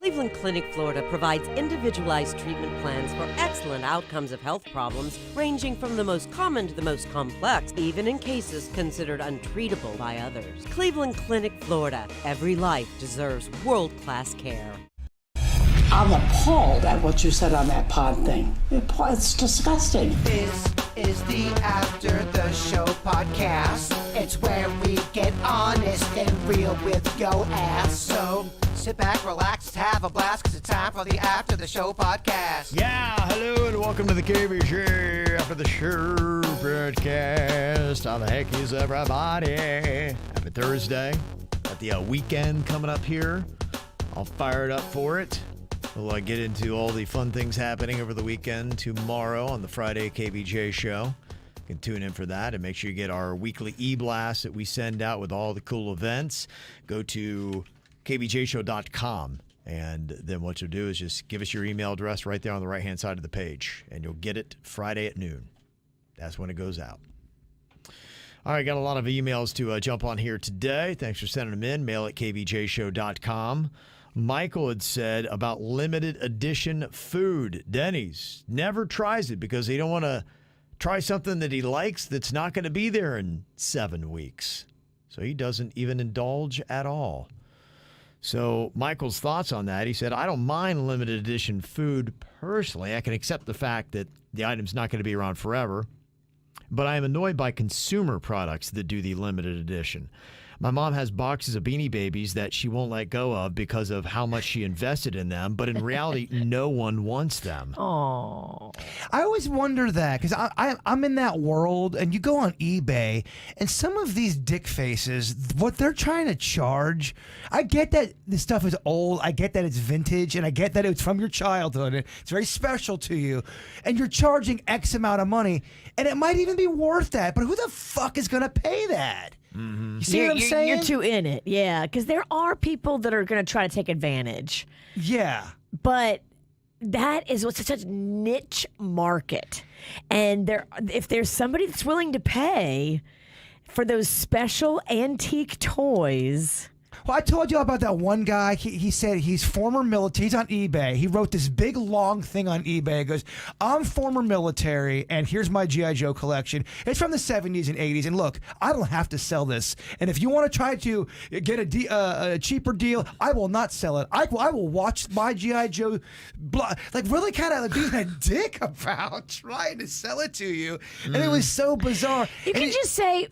Cleveland Clinic, Florida provides individualized treatment plans for excellent outcomes of health problems ranging from the most common to the most complex, even in cases considered untreatable by others. Cleveland Clinic, Florida. Every life deserves world-class care. I'm appalled at what you said on that pod thing. It's disgusting. This is the After the Show podcast. It's where we get honest and real with yo ass. So sit back, relax, have a blast, because it's time for the After the Show podcast. Yeah, hello and welcome to the KVJ After the Show podcast. How the heck is everybody? Happy Thursday. Got the weekend coming up here. All fired up for it. We'll get into all the fun things happening over the weekend tomorrow on the Friday KVJ show. You can tune in for that and make sure you get our weekly e-blast that we send out with all the cool events. Go to kvjshow.com, and then what you'll do is just give us your email address right there on the right-hand side of the page, and you'll get it Friday at noon. That's when it goes out. All right, got a lot of emails to jump on here today. Thanks for sending them in. Mail at kvjshow.com. Michael had said about limited edition food. Denny's never tries it because they don't want to try something that he likes that's not going to be there in 7 weeks. So he doesn't even indulge at all. So Michael's thoughts on that, he said, I don't mind limited edition food personally. I can accept the fact that the item's not going to be around forever. But I am annoyed by consumer products that do the limited edition. My mom has boxes of Beanie Babies that she won't let go of because of how much she invested in them, but in reality, no one wants them. Oh, I always wonder that because I'm in that world, and you go on eBay, and some of these dick faces, what they're trying to charge, I get that this stuff is old, I get that it's vintage, and I get that it's from your childhood, and it's very special to you, and you're charging X amount of money, and it might even be worth that, but who the fuck is going to pay that? Mm-hmm. You see what I'm saying? You're too in it, yeah. Because there are people that are going to try to take advantage. Yeah. But that is what's such a niche market. And if there's somebody that's willing to pay for those special antique toys... Well, I told you about that one guy. He said he's former military. He's on eBay. He wrote this big, long thing on eBay. He goes, I'm former military, and here's my G.I. Joe collection. It's from the 70s and 80s. And look, I don't have to sell this. And if you want to try to get a cheaper deal, I will not sell it. I will watch my G.I. Joe, like really kind of being a dick about trying to sell it to you. And it was so bizarre. You can just say...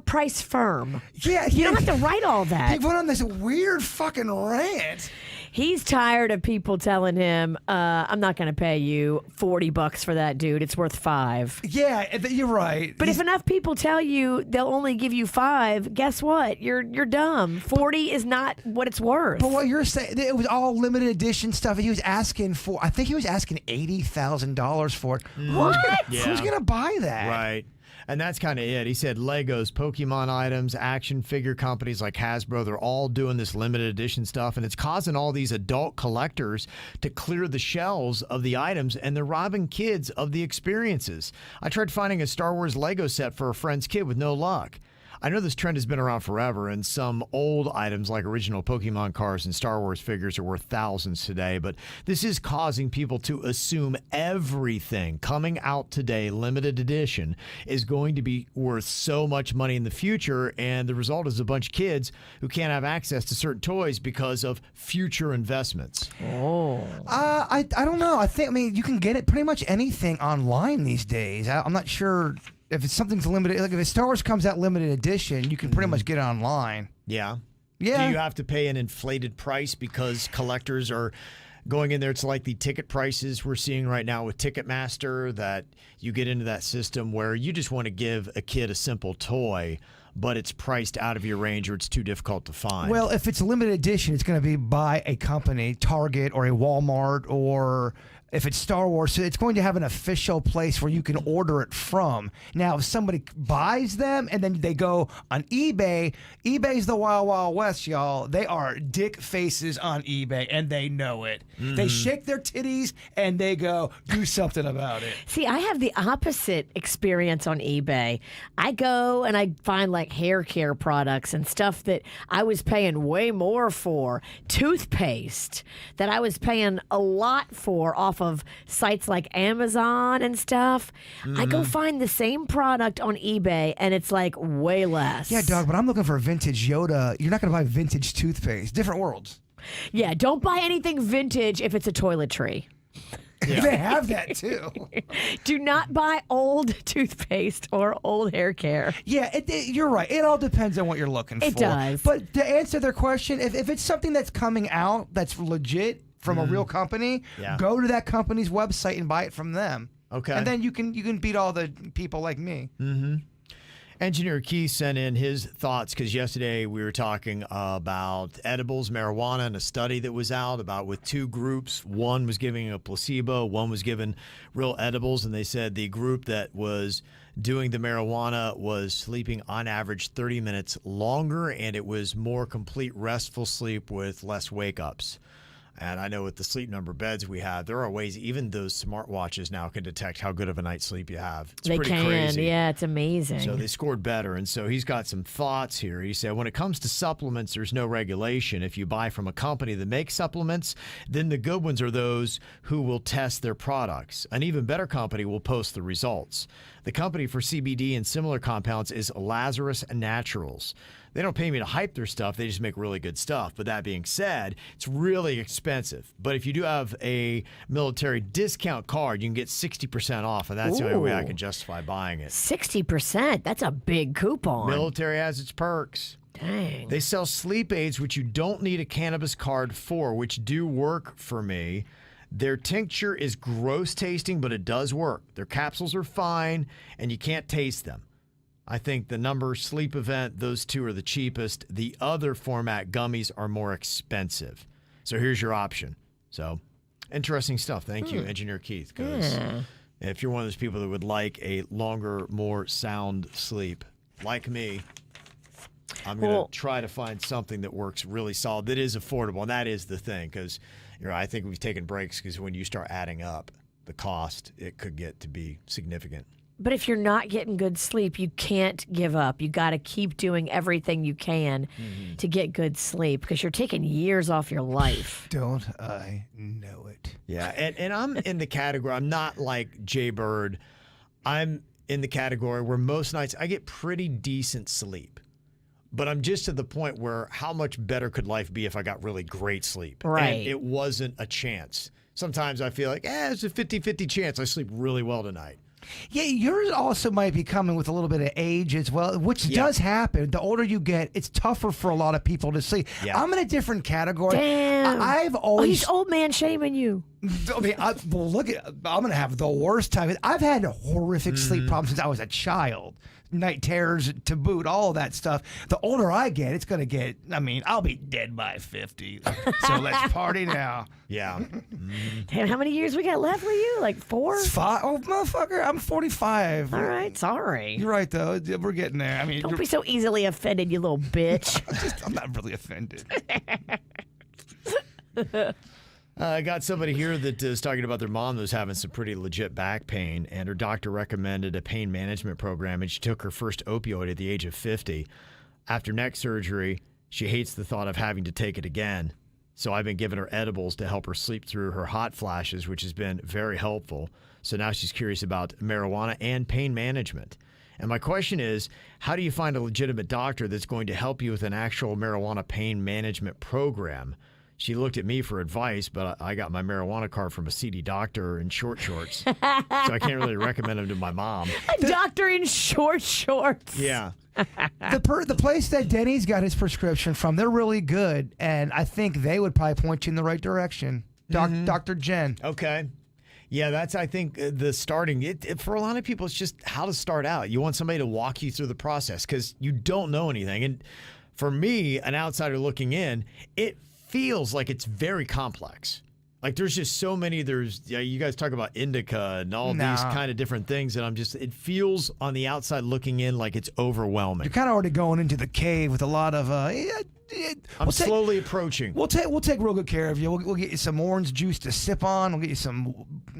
price firm. Yeah, you don't have to write all that. He went on this weird fucking rant. He's tired of people telling him, I'm not going to pay you $40 for that, dude. It's worth $5. Yeah, you're right. But if enough people tell you they'll only give you $5, guess what? You're dumb. 40 is not what it's worth. But what you're saying, it was all limited edition stuff. He was asking for, I think he was asking $80,000 for it. What? Who's going to buy that? Right. And that's kind of it. He said Legos, Pokemon items, action figure companies like Hasbro, they're all doing this limited edition stuff, and it's causing all these adult collectors to clear the shelves of the items, and they're robbing kids of the experiences. I tried finding a Star Wars Lego set for a friend's kid with no luck. I know this trend has been around forever, and some old items like original Pokemon cards and Star Wars figures are worth thousands today, but this is causing people to assume everything coming out today, limited edition, is going to be worth so much money in the future, and the result is a bunch of kids who can't have access to certain toys because of future investments. I don't know. I mean, you can get it pretty much anything online these days. I'm not sure... If it's something's limited, like if Star Wars comes out limited edition, you can pretty much get it online. Yeah. Yeah. Do you have to pay an inflated price because collectors are going in there? It's like the ticket prices we're seeing right now with Ticketmaster, that you get into that system where you just want to give a kid a simple toy, but it's priced out of your range or it's too difficult to find. Well, if it's limited edition, it's going to be by a company, Target or a Walmart or If it's Star Wars, so it's going to have an official place where you can order it from. Now, if somebody buys them and then they go on eBay, eBay's the Wild Wild West, y'all. They are dick faces on eBay, and they know it. They shake their titties and they go, do something about it. See, I have the opposite experience on eBay. I go and I find like hair care products and stuff that I was paying way more for. Toothpaste that I was paying a lot for off of sites like Amazon and stuff. I go find the same product on eBay and it's like way less. Yeah, dog, but I'm looking for vintage Yoda. You're not going to buy vintage toothpaste. Different worlds. Yeah, don't buy anything vintage if it's a toiletry. Yeah. They have that too. Do not buy old toothpaste or old hair care. Yeah, you're right. It all depends on what you're looking for. It does. But to answer their question, if it's something that's coming out that's legit from a real company, go to that company's website and buy it from them. Okay. And then you can beat all the people like me. Mm-hmm. Engineer Keith sent in his thoughts because yesterday we were talking about edibles, marijuana, and a study that was out about with two groups. One was giving a placebo, one was given real edibles, and they said the group that was doing the marijuana was sleeping on average 30 minutes longer, and it was more complete restful sleep with less wake-ups. And I know with the Sleep Number beds we have, there are ways, even those smartwatches now can detect how good of a night's sleep you have. It's They pretty can, crazy. yeah, it's amazing. So they scored better. And so he's got some thoughts here. He said, when it comes to supplements, there's no regulation. If you buy from a company that makes supplements, then the good ones are those who will test their products. An even better company will post the results. The company for CBD and similar compounds is Lazarus Naturals. They don't pay me to hype their stuff. They just make really good stuff. But that being said, it's really expensive. But if you do have a military discount card, you can get 60% off. And that's the only way I can justify buying it. 60%? That's a big coupon. Military has its perks. Dang. They sell sleep aids, which you don't need a cannabis card for, which do work for me. Their tincture is gross tasting, but it does work. Their capsules are fine, and you can't taste them. I think the Number Sleep Event, those two are the cheapest. The other format gummies are more expensive. So here's your option. So interesting stuff. Thank you, Engineer Keith, because if you're one of those people that would like a longer, more sound sleep, like me, I'm going to try to find something that works really solid, that is affordable. And that is the thing, because I think we've taken breaks because when you start adding up the cost, it could get to be significant. But if you're not getting good sleep, you can't give up. You got to keep doing everything you can to get good sleep because you're taking years off your life. Don't I know it? Yeah, and I'm in the category, I'm not like Jay Bird. I'm in the category where most nights I get pretty decent sleep. But I'm just to the point where how much better could life be if I got really great sleep? Right. And it wasn't a chance. Sometimes I feel like, it's a 50-50 chance I sleep really well tonight. Yeah, yours also might be coming with a little bit of age as well, which does happen. The older you get, it's tougher for a lot of people to sleep. Yeah. I'm in a different category. Damn. I've always... he's old man shaming you. I mean, well, look, I'm going to have the worst time. I've had horrific sleep problems since I was a child. Night terrors to boot, all of that stuff. The older I get, it's going to get, I'll be dead by 50. So let's party now. Yeah. Damn, how many years we got left for you? Like 4? 5? Oh, motherfucker, I'm 45. All right, sorry. You're right, though. We're getting there. Don't be so easily offended, you little bitch. I'm not really offended. I got somebody here that is talking about their mom that was having some pretty legit back pain, and her doctor recommended a pain management program, and she took her first opioid at the age of 50. After neck surgery, she hates the thought of having to take it again. So I've been giving her edibles to help her sleep through her hot flashes, which has been very helpful. So now she's curious about marijuana and pain management. And my question is, how do you find a legitimate doctor that's going to help you with an actual marijuana pain management program? She looked at me for advice, but I got my marijuana card from a seedy doctor in short shorts. So I can't really recommend him to my mom. A doctor in short shorts. Yeah. The place that Denny's got his prescription from, they're really good, and I think they would probably point you in the right direction. Dr. Jen. Okay. Yeah, that's, I think, the starting. For a lot of people, it's just how to start out. You want somebody to walk you through the process because you don't know anything. And for me, an outsider looking in, it feels like it's very complex. Like there's just so many. You guys talk about indica and all these kind of different things, and it feels on the outside looking in like it's overwhelming. You're kind of already going into the cave with a lot of. I'm slowly approaching. We'll take real good care of you. We'll get you some orange juice to sip on. We'll get you some.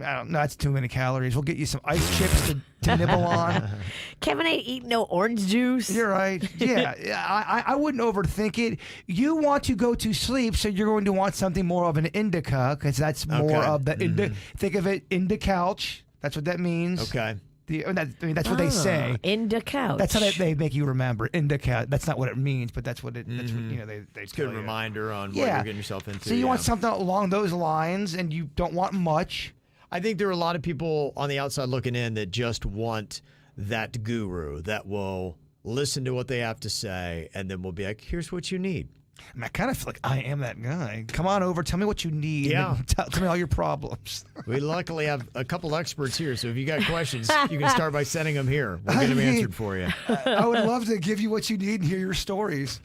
I don't know. That's too many calories. We'll get you some ice chips to nibble on. Kevin ain't eating no orange juice. You're right. Yeah, I wouldn't overthink it. You want to go to sleep, so you're going to want something more of an indica, because that's more of the think of it, indicouch. That's what that means. Okay. That's what they say. Indicouch. That's how they make you remember. Indicouch. That's not what it means, but that's what it. That's what, they. It's a good reminder on what you're getting yourself into. So you want something along those lines, and you don't want much. I think there are a lot of people on the outside looking in that just want that guru that will listen to what they have to say, and then will be like, "Here's what you need." I kind of feel like I am that guy. Come on over, tell me what you need. Yeah. Tell me all your problems. We luckily have a couple experts here, so if you got questions, you can start by sending them here. We'll get them answered for you. I would love to give you what you need and hear your stories.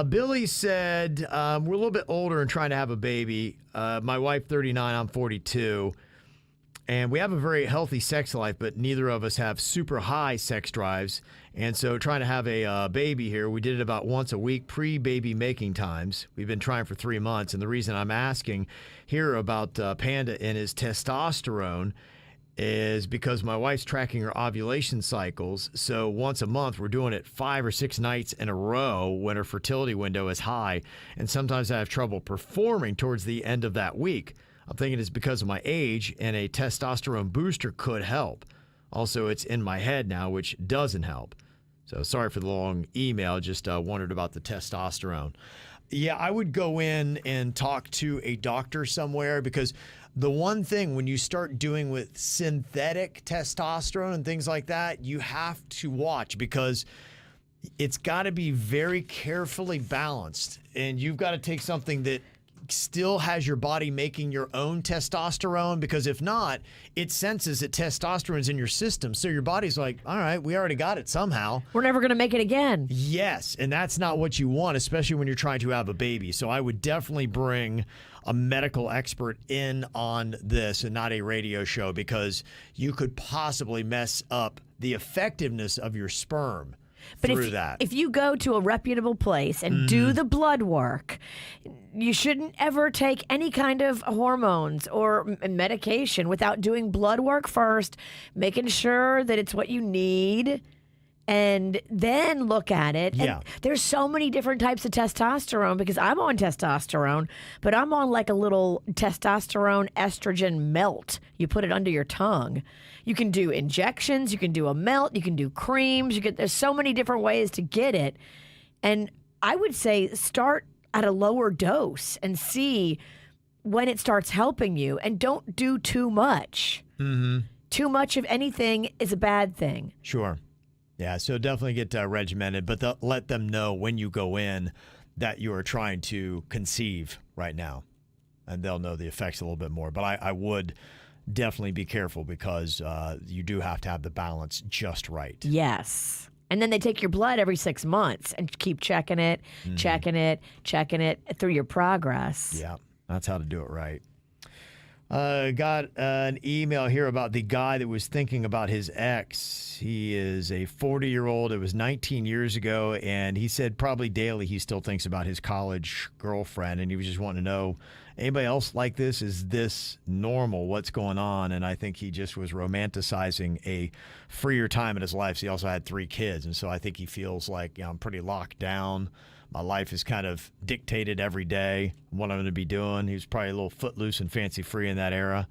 Billy said, we're a little bit older and trying to have a baby. My wife, 39, I'm 42. And we have a very healthy sex life, but neither of us have super high sex drives. And so trying to have a baby here, we did it about once a week, pre-baby making times. We've been trying for 3 months. And the reason I'm asking here about Panda and his testosterone is because my wife's tracking her ovulation cycles. So once a month, we're doing it 5 or 6 nights in a row when her fertility window is high. And sometimes I have trouble performing towards the end of that week. I'm thinking it's because of my age, and a testosterone booster could help. Also, it's in my head now, which doesn't help. So sorry for the long email, just wondered about the testosterone. Yeah, I would go in and talk to a doctor somewhere, because the one thing when you start doing with synthetic testosterone and things like that, you have to watch, because it's got to be very carefully balanced, and you've got to take something that still has your body making your own testosterone, because if not, it senses that testosterone's in your system. So your body's like, all right, we already got it somehow. We're never going to make it again. Yes, and that's not what you want, especially when you're trying to have a baby. So I would definitely bring a medical expert in on this and not a radio show, because you could possibly mess up the effectiveness of your sperm. But if you go to a reputable place and do the blood work, you shouldn't ever take any kind of hormones or medication without doing blood work first, making sure that it's what you need, and then look at it. Yeah. And there's so many different types of testosterone, because I'm on testosterone, but I'm on like a little testosterone estrogen melt. You put it under your tongue. You can do injections, you can do a melt, you can do creams, there's so many different ways to get it. And I would say start at a lower dose and see when it starts helping you, and don't do too much. Mm-hmm. Too much of anything is a bad thing. Sure. Yeah, so definitely get regimented, but let them know when you go in that you are trying to conceive right now, and they'll know the effects a little bit more. But I would definitely be careful, because you do have to have the balance just right. Yes. And then they take your blood every 6 months and keep checking it through your progress. Yeah, that's how to do it right. Got an email here about the guy that was thinking about his ex. He is a 40-year-old. It was 19 years ago, and he said probably daily he still thinks about his college girlfriend, and he was just wanting to know, anybody else like this? Is this normal? What's going on? And I think he just was romanticizing a freer time in his life. So he also had 3 kids, and so I think he feels like, I'm pretty locked down. My life is kind of dictated every day what I'm going to be doing. He was probably a little footloose and fancy-free in that era.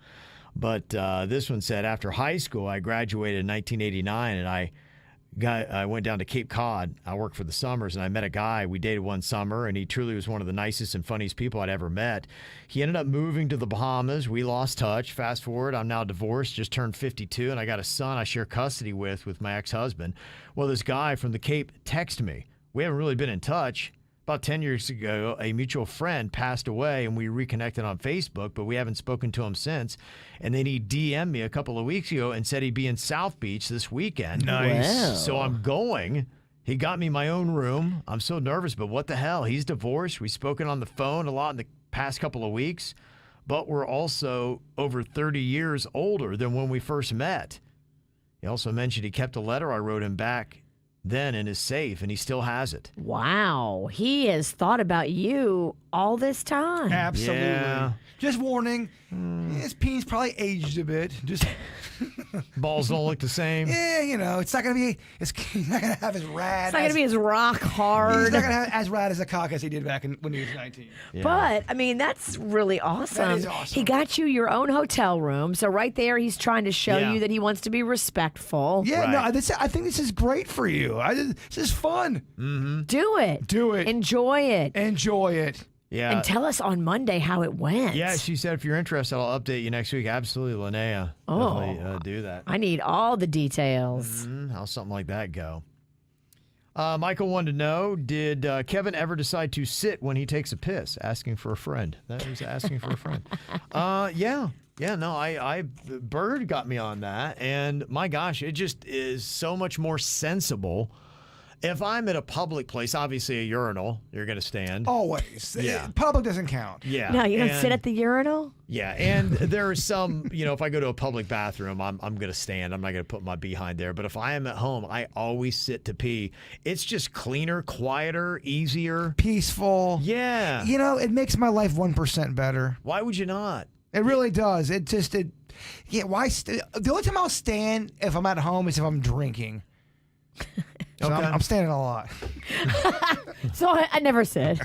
But this one said, after high school, I graduated in 1989, and I went down to Cape Cod. I worked for the summers, and I met a guy. We dated one summer, and he truly was one of the nicest and funniest people I'd ever met. He ended up moving to the Bahamas. We lost touch. Fast forward, I'm now divorced, just turned 52, and I got a son I share custody with my ex-husband. Well, this guy from the Cape texted me. We haven't really been in touch. About 10 years ago, a mutual friend passed away, and we reconnected on Facebook, but we haven't spoken to him since. And then he DM'd me a couple of weeks ago and said he'd be in South Beach this weekend. Nice. Wow. So I'm going. He got me my own room. I'm so nervous, but what the hell? He's divorced. We've spoken on the phone a lot in the past couple of weeks, but we're also over 30 years older than when we first met. He also mentioned he kept a letter I wrote him back then in his safe, and he still has it. Wow. He has thought about you all this time. Absolutely. Yeah. Just warning, his penis probably aged a bit. Just Balls don't look the same. yeah, it's not gonna be. He's not gonna have as rad. It's not going to be as rock hard. He's not gonna have as rad as a cock as he did back when he was 19. Yeah. But, I mean, that's really awesome. That is awesome. He got you your own hotel room. So, right there, he's trying to show Yeah. you that he wants to be respectful. Yeah, Right. no, I think this is great for you. This is fun. Do it. Do it. Enjoy it. Enjoy it. Yeah. And tell us on Monday how it went. Yeah, she said if you're interested, I'll update you next week. Absolutely, Linnea. Oh. Definitely do that. I need all the details. How's something like that go? Michael wanted to know, did Kevin ever decide to sit when he takes a piss? Asking for a friend. That was asking for a friend. Yeah. Yeah, no, Bird got me on that. And my gosh, it just is so much more sensible. If I'm at a public place, obviously a urinal, you're going to stand. Always. Yeah. Public doesn't count. Yeah. No, you don't and- sit at the urinal? Yeah, and there are some, if I go to a public bathroom, I'm going to stand. I'm not going to put my behind there. But if I am at home, I always sit to pee. It's just cleaner, quieter, easier. Peaceful. Yeah. It makes my life 1% better. Why would you not? It really does. The only time I'll stand if I'm at home is if I'm drinking. So Okay. I'm standing a lot. So I never sit.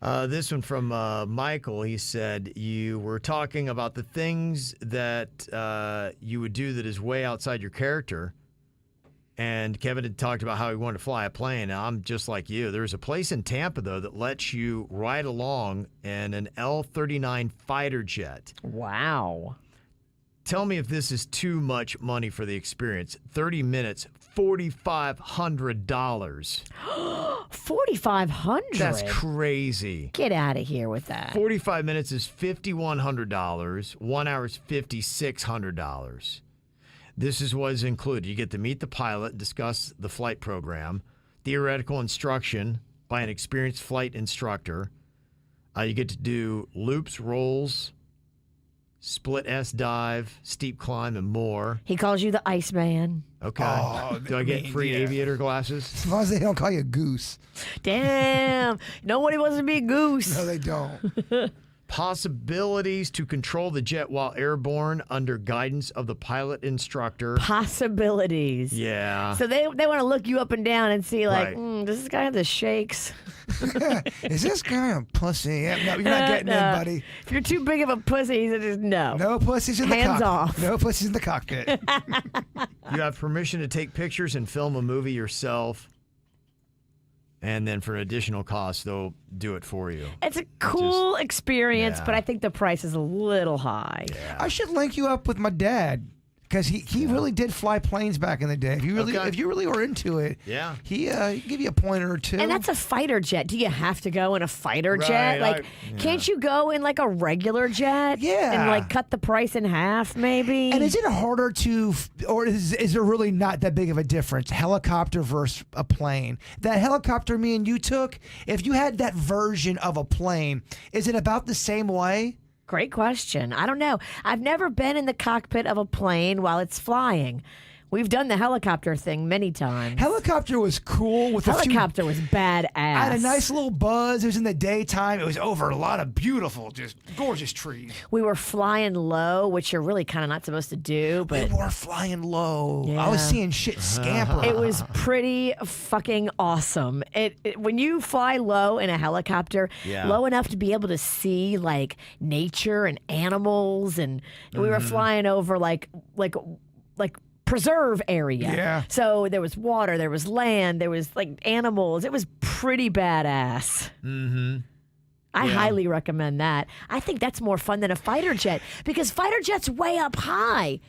This one from Michael. He said, you were talking about the things that you would do that is way outside your character. And Kevin had talked about how he wanted to fly a plane. Now, I'm just like you. There's a place in Tampa, though, that lets you ride along in an L-39 fighter jet. Wow. Tell me if this is too much money for the experience. 30 minutes, $4,500. $4,500. That's crazy. Get out of here with that. 45 minutes is $5,100. 1 hour is $5,600. This is what is included. You get to meet the pilot and discuss the flight program, theoretical instruction by an experienced flight instructor. You get to do loops, rolls, split S dive, steep climb, and more. He calls you the Iceman. Okay. Oh, Do I get free yeah. aviator glasses? As long as they don't call you a goose. Damn. Nobody wants to be a goose. No, they don't. Possibilities to control the jet while airborne under guidance of the pilot instructor. Possibilities. Yeah. So they want to look you up and down and see, like, Right. does this guy have the shakes? Is this guy a pussy? Yeah, no, you're not getting in, buddy. If you're too big of a pussy, he says no. No pussies in the Hands cockpit. off. No pussies in the cockpit. You have permission to take pictures and film a movie yourself. And then for an additional cost, they'll do it for you. It's a cool experience, yeah. but I think the price is a little high. I should link you up with my dad because he really did fly planes back in the day. If you really were into it, Yeah. he'd give you a pointer or two. And that's a fighter jet. Do you have to go in a fighter Right, jet? Like, yeah. can't you go in like a regular jet? Yeah. And like cut the price in half, maybe? And is it harder to, or is there really not that big of a difference? Helicopter versus a plane. That helicopter me and you took, if you had that version of a plane, is it about the same way? Great question. I don't know. I've never been in the cockpit of a plane while it's flying. We've done the helicopter thing many times. Helicopter was cool with Helicopter was badass. I had a nice little buzz. It was in the daytime. It was over a lot of beautiful, just gorgeous trees. We were flying low, which you're really kind of not supposed to do, but We were flying low. Yeah. I was seeing shit scamper. it was pretty fucking awesome. When you fly low in a helicopter, Yeah. low enough to be able to see like nature and animals, and we were flying over like preserve area. Yeah. So there was water, there was land, there was like animals. It was pretty badass. Mm-hmm. I Yeah. highly recommend that. I think that's more fun than a fighter jet because fighter jet's way up high.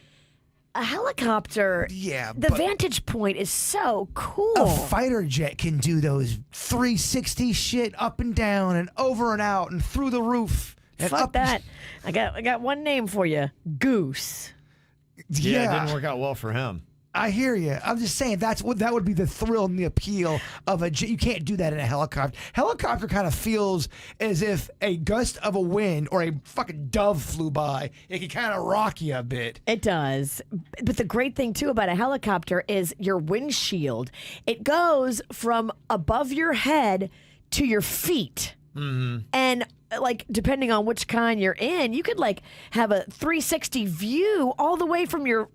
A helicopter, Yeah, the but- vantage point is so cool. A fighter jet can do those 360 shit up and down and over and out and through the roof. And Fuck up. that. I got one name for you. Goose. Yeah, it didn't work out well for him. I hear you. I'm just saying that would be the thrill and the appeal of a jet. You can't do that in a helicopter. Helicopter kind of feels as if a gust of a wind or a fucking dove flew by. It can kind of rock you a bit. It does. But the great thing, too, about a helicopter is your windshield. It goes from above your head to your feet. Mm-hmm. And like depending on which kind you're in, you could like have a 360 view all the way from your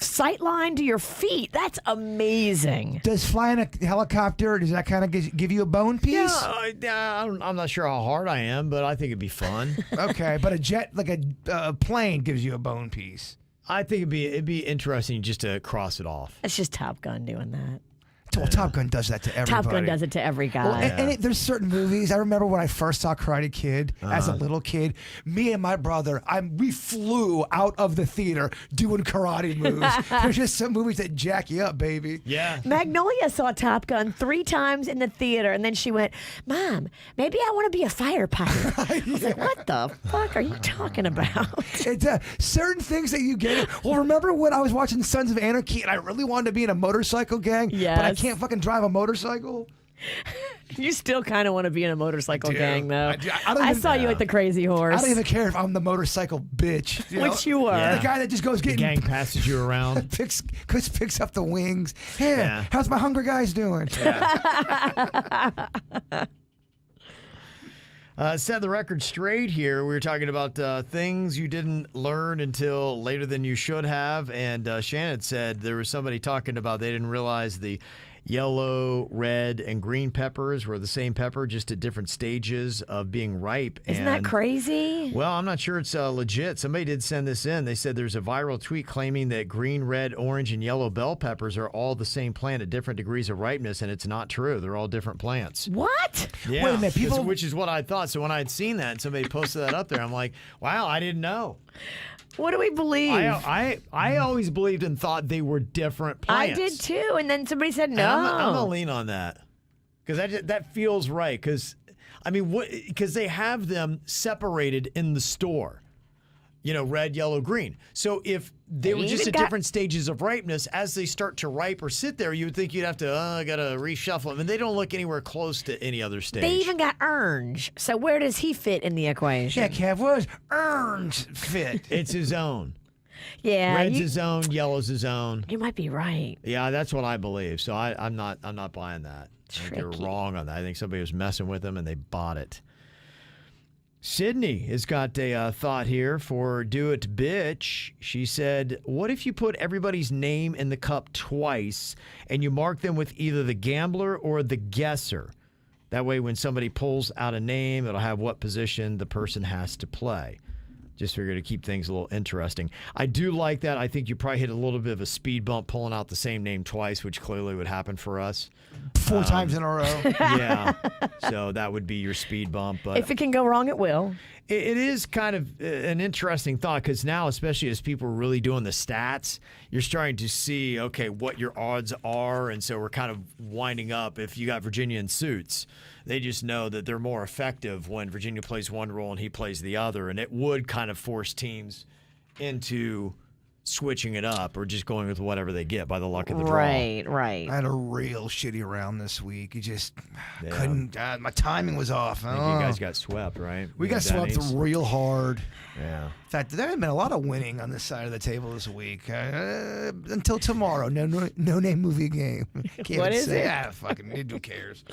sight line to your feet. That's amazing. Does flying a helicopter, does that kind of give you a bone piece? Yeah, I'm not sure how hard I am, but I think it'd be fun. Okay, but a jet, like a plane, gives you a bone piece. I think it'd be interesting just to cross it off. It's just Top Gun doing that. Well, Top Gun does that to everybody. Top Gun does it to every guy. Well, and there's certain movies. I remember when I first saw Karate Kid as a little kid. Me and my brother, we flew out of the theater doing karate moves. There's just some movies that jack you up, baby. Yeah. Magnolia saw Top Gun 3 times in the theater, and then she went, "Mom, maybe I want to be a fighter pilot." I was like, "What the fuck are you talking about?" It's certain things that you get. Well, remember when I was watching Sons of Anarchy and I really wanted to be in a motorcycle gang? Yes. But I can't fucking drive a motorcycle? You still kind of want to be in a motorcycle gang, though. I saw you at the Crazy Horse. I don't even care if I'm the motorcycle bitch. Which you were. The guy that just goes getting... The gang passes you around. picks up the wings. Hey, Yeah. how's my Hunger Guys doing? Set the record straight here. We were talking about things you didn't learn until later than you should have. And Shannon said there was somebody talking about they didn't realize the yellow, red, and green peppers were the same pepper, just at different stages of being ripe. Isn't that crazy? Well, I'm not sure it's legit. Somebody did send this in. They said there's a viral tweet claiming that green, red, orange, and yellow bell peppers are all the same plant at different degrees of ripeness, and it's not true. They're all different plants. What? Yeah, Wait a minute, which is what I thought. So when I had seen that and somebody posted that up there, I'm like, wow, I didn't know. What do we believe? I always believed and thought they were different plants. I did too, and then somebody said no. And I'm gonna lean on that because that feels right. Because I mean, because they have them separated in the store. You know, red, yellow, green. So if they were just at different stages of ripeness, as they start to ripe or sit there, you would think you'd have to, I got to reshuffle them. And they don't look anywhere close to any other stage. They even got orange. So where does he fit in the equation? Yeah, Kev, where does orange fit? It's his own. Yeah, Red's his own, yellow's his own. You might be right. Yeah, that's what I believe. So I'm not buying that. I think they're Tricky. wrong on that. I think somebody was messing with them and they bought it. Sydney has got a thought here for Do It Bitch. She said, what if you put everybody's name in the cup twice and you mark them with either the gambler or the guesser? That way when somebody pulls out a name, it'll have what position the person has to play. Just figure to keep things a little interesting. I do like that. I think you probably hit a little bit of a speed bump pulling out the same name twice, which clearly would happen for us. 4 times in a row. Yeah. So that would be your speed bump. But If it can go wrong, it will. it is kind of an interesting thought because now, especially as people are really doing the stats, you're starting to see, okay, what your odds are. And so we're kind of winding up. If you got Virginia in suits, they just know that they're more effective when Virginia plays one role and he plays the other. And it would kind of force teams into switching it up or just going with whatever they get by the luck of the draw. Right. I had a real shitty round this week. You just couldn't. My timing was off. I think you guys got swept, right? We got swept real hard. Yeah. In fact, there had been a lot of winning on this side of the table this week. Until tomorrow, no name movie game. Can't What even is say, it? Fucking, who cares?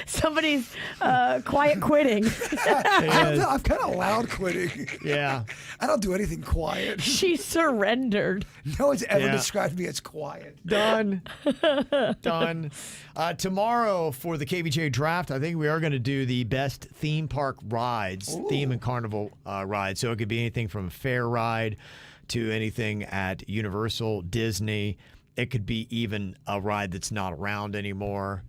Somebody's quiet quitting. I'm kind of loud quitting. Yeah. I don't do anything quiet. She surrendered. No one's ever Yeah. described me as quiet. Done. Done. Tomorrow for the KVJ draft, I think we are going to do the best theme park rides, theme and carnival rides. So it could be anything from a fair ride to anything at Universal, Disney. It could be even a ride that's not around anymore.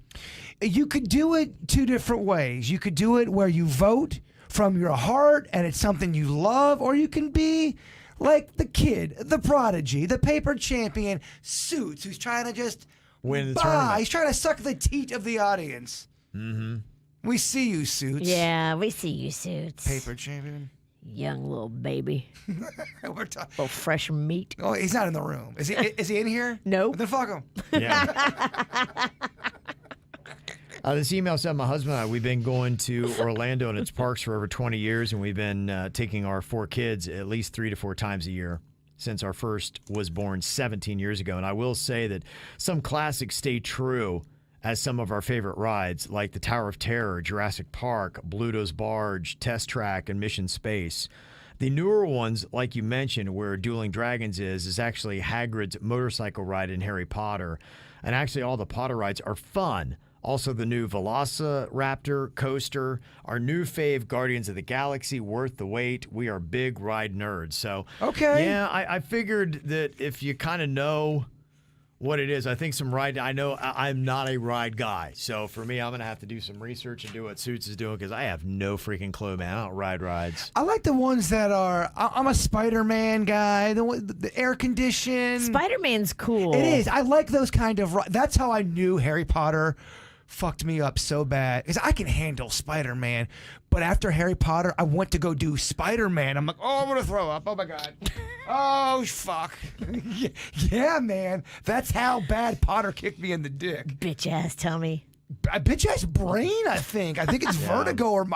You could do it 2 different ways. You could do it where you vote from your heart and it's something you love, or you can be like the kid, the prodigy, the paper champion, Suits, who's trying to just Win the tournament. He's trying to suck the teat of the audience. Mm-hmm. We see you, Suits. Yeah, we see you, Suits. Paper champion. Young little baby. We're talking. Little fresh meat. Oh, he's not in the room. Is he? Is he in here? No. Then fuck him. Yeah. This email said, my husband and I, we've been going to Orlando and its parks for over 20 years, and we've been taking our 4 kids at least 3 to 4 times a year since our first was born 17 years ago. And I will say that some classics stay true as some of our favorite rides, like the Tower of Terror, Jurassic Park, Bluto's Barge, Test Track, and Mission Space. The newer ones, like you mentioned, where Dueling Dragons is actually Hagrid's motorcycle ride in Harry Potter. And actually all the Potter rides are fun. Also the new Velociraptor coaster, our new fave Guardians of the Galaxy, worth the wait. We are big ride nerds. So, okay. Yeah, I figured that if you kind of know what it is, I think some ride, I know I'm not a ride guy. So for me, I'm going to have to do some research and do what Suits is doing because I have no freaking clue, man. I don't ride rides. I like the ones that are, I'm a Spider-Man guy, the air conditioned. Spider-Man's cool. It is. I like those kind of, that's how I knew Harry Potter fucked me up so bad. Because I can handle Spider-Man. But after Harry Potter, I went to go do Spider-Man. I'm like, oh, I'm going to throw up. Oh, my God. Oh, fuck. Yeah, man. That's how bad Potter kicked me in the dick. Bitch ass tummy. A bitch ass brain, I think. I think it's vertigo or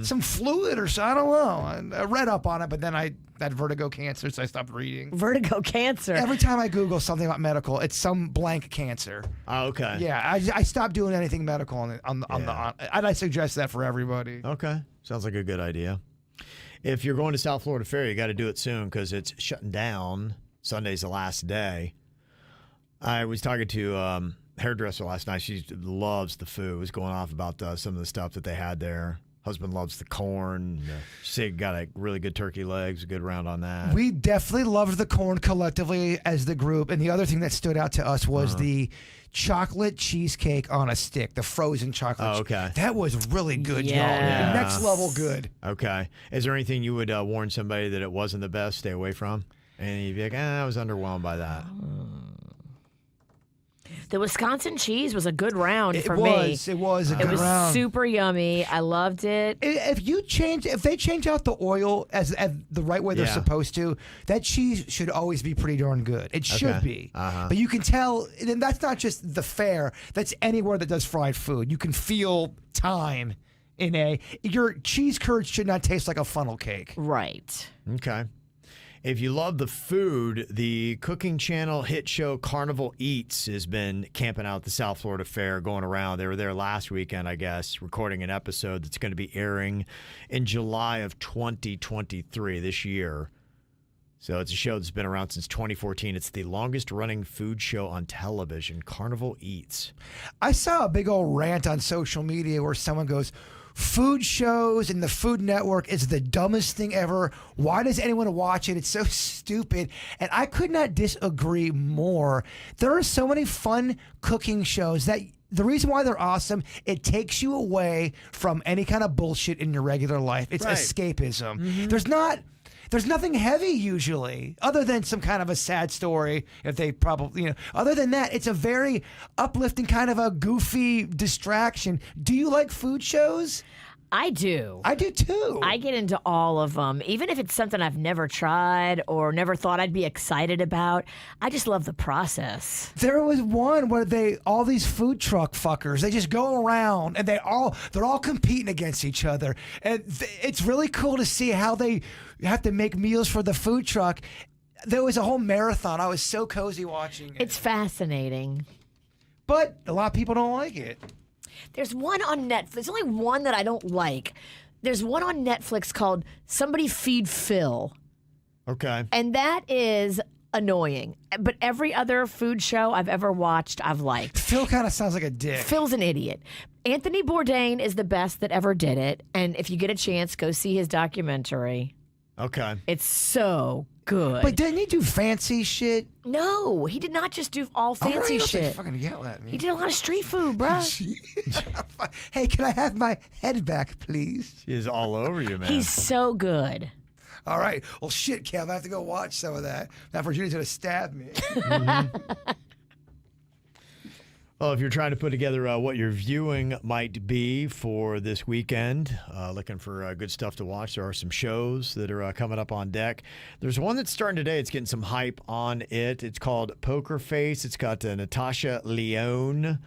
some fluid or so. I don't know. I read up on it, but then I had vertigo cancer, so I stopped reading. Vertigo cancer. Every time I Google something about medical, it's some blank cancer. Oh, okay. Yeah, I stopped doing anything medical on the. And I suggest that for everybody. Okay. Sounds like a good idea. If you're going to South Florida Fair, you got to do it soon because it's shutting down. Sunday's the last day. I was talking to hairdresser last night. She loves the food. Was going off about some of the stuff that they had there. Husband loves the corn. She said got a really good turkey legs. A good round on that. We definitely loved the corn collectively as the group. And the other thing that stood out to us was the chocolate cheesecake on a stick, the frozen chocolate. Oh, okay. That was really good, y'all. Yes. Next level good. Okay. Is there anything you would warn somebody that it wasn't the best? Stay away from? And you'd be like, I was underwhelmed by that. The Wisconsin cheese was a good round for me. It was a good It was round. super yummy. I loved it. If they change out the oil as the right way they're supposed to, that cheese should always be pretty darn good. It should be. But you can tell, and that's not just the fair. That's anywhere that does fried food. You can feel time in your cheese curds should not taste like a funnel cake. Right. Okay. If you love the food, the cooking channel hit show Carnival Eats has been camping out at the South Florida Fair, going around. They were there last weekend, I guess, recording an episode that's going to be airing in July of 2023 this year. So it's a show that's been around since 2014. It's the longest running food show on television, Carnival Eats. I saw a big old rant on social media where someone goes, food shows and the Food Network is the dumbest thing ever. Why does anyone watch it? It's so stupid. And I could not disagree more. There are so many fun cooking shows that the reason why they're awesome, it takes you away from any kind of bullshit in your regular life. It's escapism. Mm-hmm. There's nothing heavy usually, other than some kind of a sad story. If they probably, other than that, it's a very uplifting kind of a goofy distraction. Do you like food shows? I do. I do too. I get into all of them, even if it's something I've never tried or never thought I'd be excited about. I just love the process. There was one where all these food truck fuckers, they just go around and they're all competing against each other. And it's really cool to see how they have to make meals for the food truck. There was a whole marathon. I was so cozy watching it. It's fascinating. But a lot of people don't like it. There's one on Netflix. There's only one that I don't like. There's one on Netflix called Somebody Feed Phil. Okay. And that is annoying. But every other food show I've ever watched, I've liked. Phil kind of sounds like a dick. Phil's an idiot. Anthony Bourdain is the best that ever did it. And if you get a chance, go see his documentary. Okay. It's so good. But didn't he do fancy shit? No, he did not just do all fancy Don't shit. fucking yell at me. He did a lot of street food, bruh. Hey, can I have my head back, please? She is all over you, man. He's so good. All right. Well, shit, Kev, I have to go watch some of that. Now Virginia's going to stab me. Well, if you're trying to put together what your viewing might be for this weekend, looking for good stuff to watch, there are some shows that are coming up on deck. There's one that's starting today. It's getting some hype on it. It's called Poker Face. It's got Natasha Lyonne.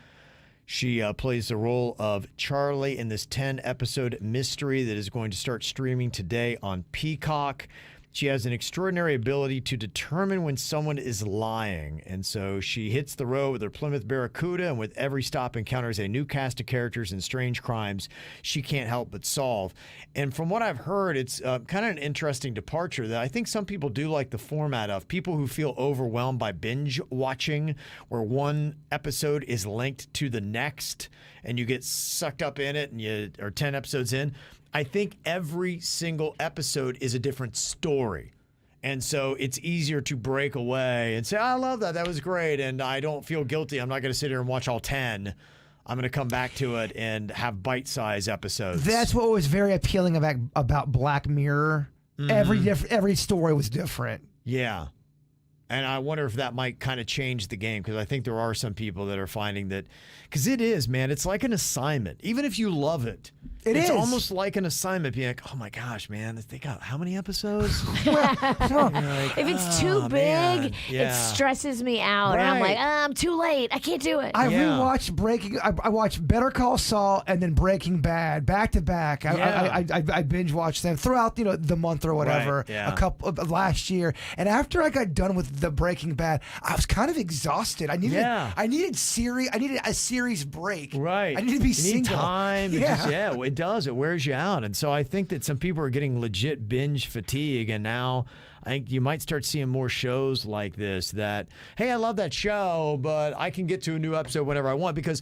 She plays the role of Charlie in this 10-episode mystery that is going to start streaming today on Peacock. She has an extraordinary ability to determine when someone is lying. And so she hits the road with her Plymouth Barracuda, and with every stop encounters a new cast of characters and strange crimes she can't help but solve. And from what I've heard, it's kind of an interesting departure that I think some people do like the format of. People who feel overwhelmed by binge watching, where one episode is linked to the next and you get sucked up in it and you are 10 episodes in. I think every single episode is a different story. And so it's easier to break away and say, I love that. That was great. And I don't feel guilty. I'm not going to sit here and watch all 10. I'm going to come back to it and have bite-sized episodes. That's what was very appealing about Black Mirror. Every story was different. Yeah. And I wonder if that might kind of change the game, because I think there are some people that are finding that, because it is, man, it's like an assignment. Even if you love it, it's almost like an assignment, being like, oh my gosh, man, they got how many episodes? If it's too big, yeah. it stresses me out. And I'm like, I'm too late. I can't do it. I rewatched I watched Better Call Saul and then Breaking Bad back to back. I binge watched them throughout the month or whatever, a couple of last year. And after I got done with the Breaking Bad, I was kind of exhausted. I needed a series break. Right. I needed to be single. Time. It does. It wears you out. And so I think that some people are getting legit binge fatigue, and now I think you might start seeing more shows like this that, hey, I love that show, but I can get to a new episode whenever I want, because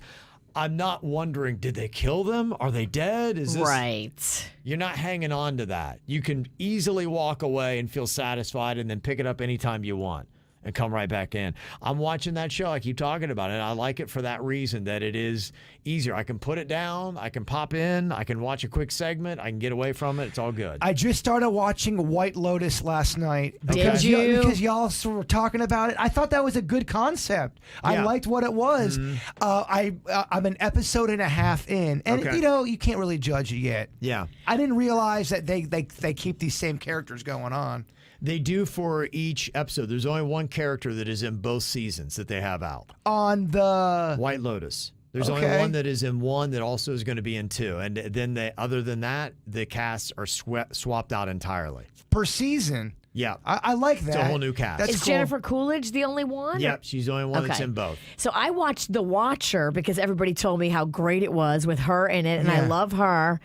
I'm not wondering, did they kill them? Are they dead? Is this right? You're not hanging on to that. You can easily walk away and feel satisfied and then pick it up anytime you want and come right back in. I'm watching that show. I keep talking about it. I like it for that reason, that it is easier. I can put it down. I can pop in. I can watch a quick segment. I can get away from it. It's all good. I just started watching White Lotus last night. Did you? Because y'all were talking about it. I thought that was a good concept. Yeah. I liked what it was. I'm an episode and a half in. And, you can't really judge it yet. Yeah. I didn't realize that they keep these same characters going on. They do for each episode. There's only one character that is in both seasons that they have out. On the White Lotus. There's only one that is in one that also is going to be in two. And then other than that, the casts are swapped out entirely. Per season? Yeah. I like that. It's a whole new cast. Is Jennifer Coolidge the only one? Yep, she's the only one that's in both. So I watched The Watcher because everybody told me how great it was with her in it, and I love her.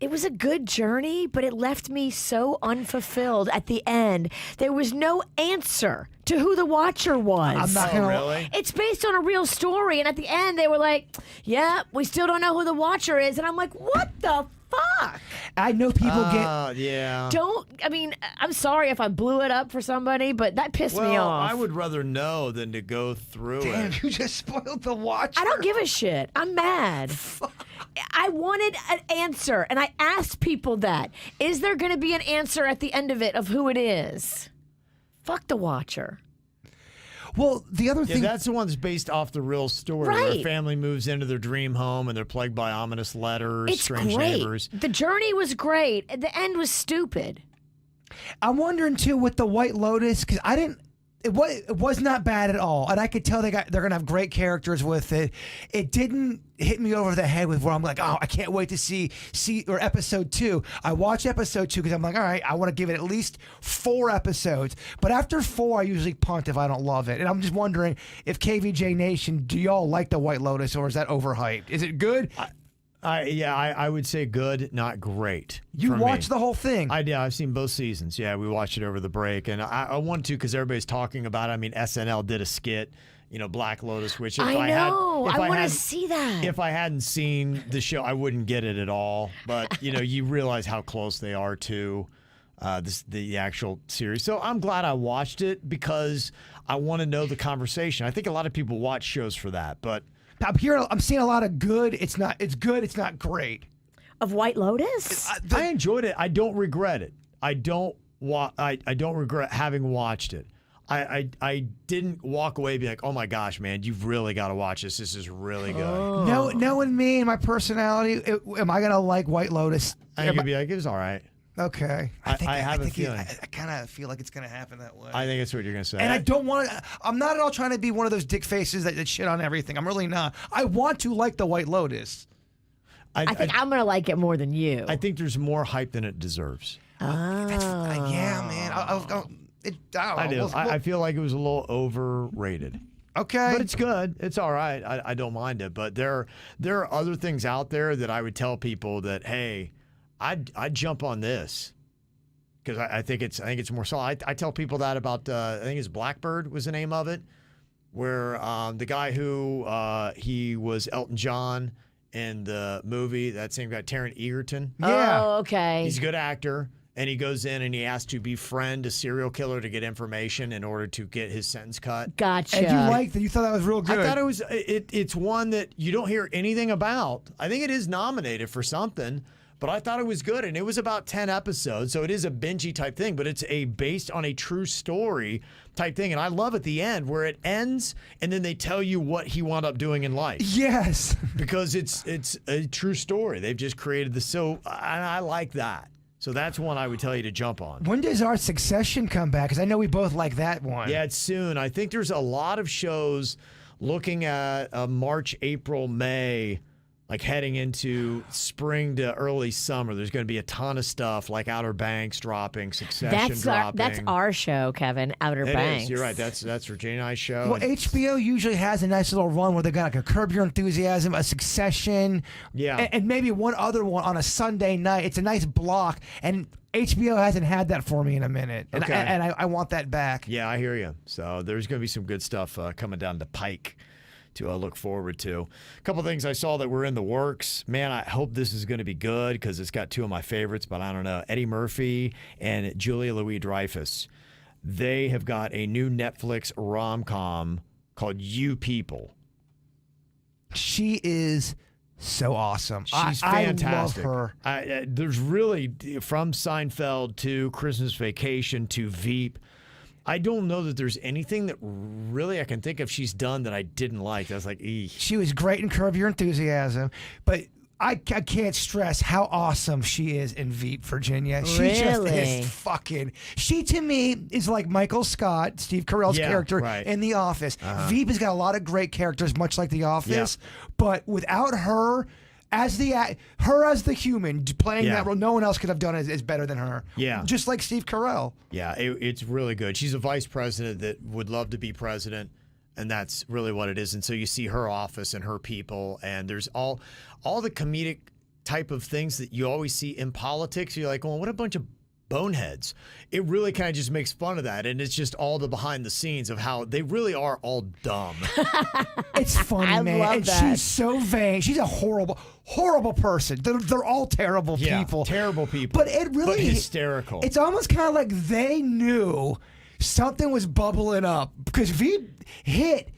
It was a good journey, but it left me so unfulfilled at the end. There was no answer to who the Watcher was. I'm not gonna. Really? It's based on a real story, and at the end they were like, "Yeah, we still don't know who the Watcher is," and I'm like, "What the fuck?" I know people get. Yeah. I'm sorry if I blew it up for somebody, but that pissed me off. I would rather know than to go through Damn, it. you just spoiled the Watcher. I don't give a shit. I'm mad. I wanted an answer, and I asked people that. Is there going to be an answer at the end of it of who it is? Fuck the Watcher. Well, the other thing... that's the one that's based off the real story. Right. Where a family moves into their dream home, and they're plagued by ominous letters, It's strange great. neighbors. The journey was great. The end was stupid. I'm wondering, too, with the White Lotus, because it was not bad at all, and I could tell they're gonna have great characters with it. It didn't hit me over the head with where I'm like, oh, I can't wait to see or episode 2. I watched episode 2 because I'm like, all right, I want to give it at least 4 episodes. But after 4, I usually punt if I don't love it. And I'm just wondering if KVJ Nation, do y'all like the White Lotus, or is that overhyped? Is it good? I would say good, not great. You watched the whole thing? I've seen both seasons. Yeah, we watched it over the break, and I want to because everybody's talking about it. I mean, SNL did a skit, Black Lotus, which I want to see that. If I hadn't seen the show, I wouldn't get it at all. But you realize how close they are to the actual series. So I'm glad I watched it because I want to know the conversation. I think a lot of people watch shows for that, but. I'm seeing a lot of good. It's good. It's not great. Of White Lotus? I enjoyed it. I don't regret it. I don't regret having watched it. I didn't walk away being like, oh my gosh, man, you've really got to watch this. This is really good. No, knowing me and my personality, am I gonna like White Lotus? I think you'd be like, it was all right. Okay. I have a feeling. I kind of feel like it's gonna happen that way. I think that's what you're gonna say. And I don't want to. I'm not at all trying to be one of those dick faces that shit on everything. I'm really not. I want to like the White Lotus. I think I'm going to like it more than you. I think there's more hype than it deserves. Yeah, man. I do. I feel like it was a little overrated. Okay. But it's good. It's all right. I don't mind it. But there are other things out there that I would tell people that, hey, I'd jump on this because I think it's more solid. I tell people that about I think it's Blackbird was the name of it, where the guy who he was Elton John in the movie, that same guy, Taron Egerton. Yeah. Oh, okay. He's a good actor. And he goes in and he has to befriend a serial killer to get information in order to get his sentence cut. Gotcha. And you liked that? You thought that was real good? I thought it was. It's one that you don't hear anything about. I think it is nominated for something, but I thought it was good, and it was about 10 episodes, so it is a bingey type thing, but it's based on a true story type thing, and I love at the end where it ends, and then they tell you what he wound up doing in life. Yes. Because it's a true story. They've just created and I like that. So that's one I would tell you to jump on. When does our Succession come back? Because I know we both like that one. Yeah, it's soon. I think there's a lot of shows looking at March, April, May, like heading into spring to early summer. There's going to be a ton of stuff like Outer Banks dropping, Succession dropping. That's our show, Kevin, Outer Banks. It is. You're right. That's Virginia and I's show. Well, HBO usually has a nice little run where they got like a Curb Your Enthusiasm, a Succession, and maybe one other one on a Sunday night. It's a nice block, and HBO hasn't had that for me in a minute, and, Okay. and I want that back. Yeah, I hear you. So there's going to be some good stuff coming down the pike to look forward to. A couple things I saw that were in the works. Man, I hope this is going to be good because it's got two of my favorites, but I don't know. Eddie Murphy and Julia Louis-Dreyfus. They have got a new Netflix rom-com called You People. She is so awesome. She's fantastic. I love her. There's really, from Seinfeld to Christmas Vacation to Veep, I don't know that there's anything that really I can think of she's done that I didn't like. I was like, eesh. She was great in Curb Your Enthusiasm, but I can't stress how awesome she is in Veep, Virginia. She just Really? is fucking. She, to me, is like Michael Scott, Steve Carell's character right. in The Office. Veep has got a lot of great characters, much like The Office, but without her as the human playing that role, no one else could have done it as better than her. Yeah. Just like Steve Carell. Yeah, it's really good. She's a vice president that would love to be president, and that's really what it is. And so you see her office and her people, and there's all the comedic type of things that you always see in politics. You're like, well, what a bunch of boneheads. It really kind of just makes fun of that, and it's just all the behind the scenes of how they really are all dumb. It's funny, I man. love and that. she's so vain. She's a horrible person. They're all terrible people. Terrible people. But it really but hysterical. It's almost kind of like they knew something was bubbling up because Veep hit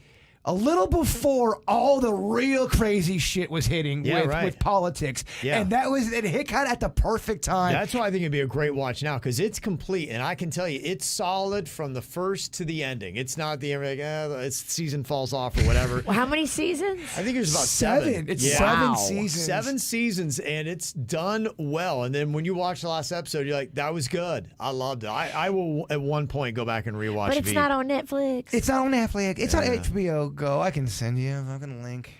a little before all the real crazy shit was hitting with politics. Yeah. And it hit kind of at the perfect time. That's why I think it'd be a great watch now because it's complete, and I can tell you it's solid from the first to the ending. It's not the end like, it's season falls off or whatever. Well, how many seasons? I think there's about seven. It's Yeah. 7 Wow. seasons. 7 seasons, and it's done well. And then when you watch the last episode, you're like, that was good. I loved it. I will at one point go back and rewatch But it's Veep. not on Netflix. It's not on Netflix. It's on HBO Go. I can send you a fucking link.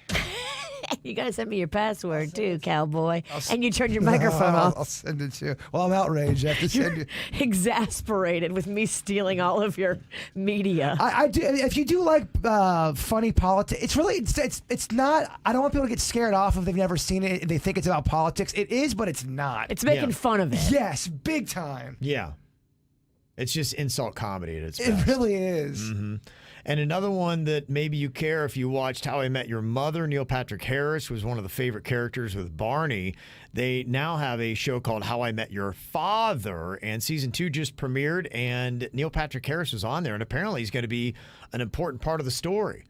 You got to send me your password too, cowboy. And you turn your microphone I'll off. send it to you. Well, I'm outraged. I have to send you. Exasperated with me stealing all of your media. I do. If you do like funny politics, it's really it's not. I don't want people to get scared off if they've never seen it and they think it's about politics. It is, but it's not. It's making fun of it. Yes, big time. Yeah. It's just insult comedy at its It best. really is. Mm-hmm. And another one that maybe you care if you watched How I Met Your Mother. Neil Patrick Harris was one of the favorite characters with Barney. They now have a show called How I Met Your Father, and season 2 just premiered, and Neil Patrick Harris was on there, and apparently he's going to be an important part of the story,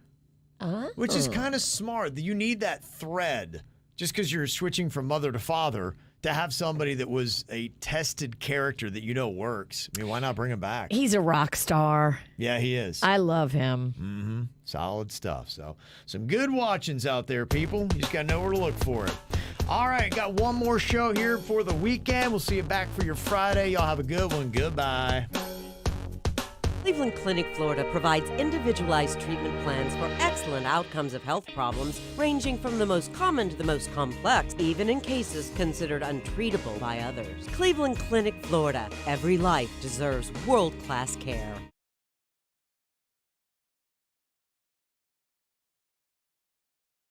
which is kind of smart. You need that thread. Just because you're switching from mother to father to have somebody that was a tested character that works. I mean, why not bring him back? He's a rock star. Yeah, he is. I love him. Solid stuff. So, some good watchings out there, people. You just got to know where to look for it. All right, got one more show here for the weekend. We'll see you back for your Friday. Y'all have a good one. Goodbye. Cleveland Clinic, Florida provides individualized treatment plans for excellent outcomes of health problems, ranging from the most common to the most complex, even in cases considered untreatable by others. Cleveland Clinic, Florida. Every life deserves world-class care.